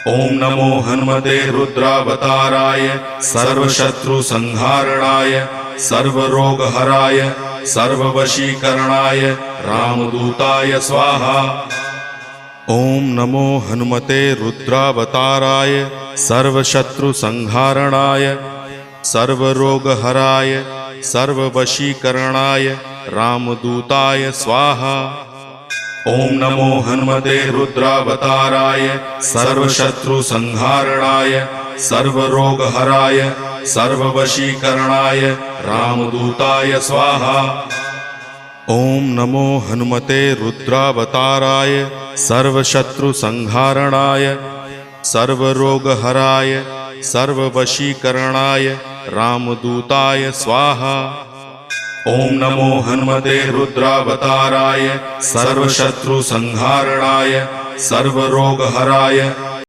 ओम नमो हनुमते रुद्रावताराय सर्वशत्रुसंहारणाय सर्वरोगहराय सर्ववशीकरणाय रामदूताय स्वाहा। ओम नमो हनुमते रुद्रावताराय सर्वशत्रुसंहारणाय सर्वरोगहराय सर्ववशीकरणाय रामदूताय स्वाहा। ओम नमो हनुमते रुद्रावताराय सर्वशत्रुसंहारणाय सर्वरोगहराय सर्ववशीकरणाय रामदूताय स्वाहा। ओम नमो हनुमते रुद्रावताराय सर्वशत्रुसंहारणाय सर्वरोगहराय सर्ववशीकरणाय रामदूताय स्वाहा। ओम नमो हनुमते रुद्रावताराय सर्वशत्रुसंहारणाय सर्वरोगहराय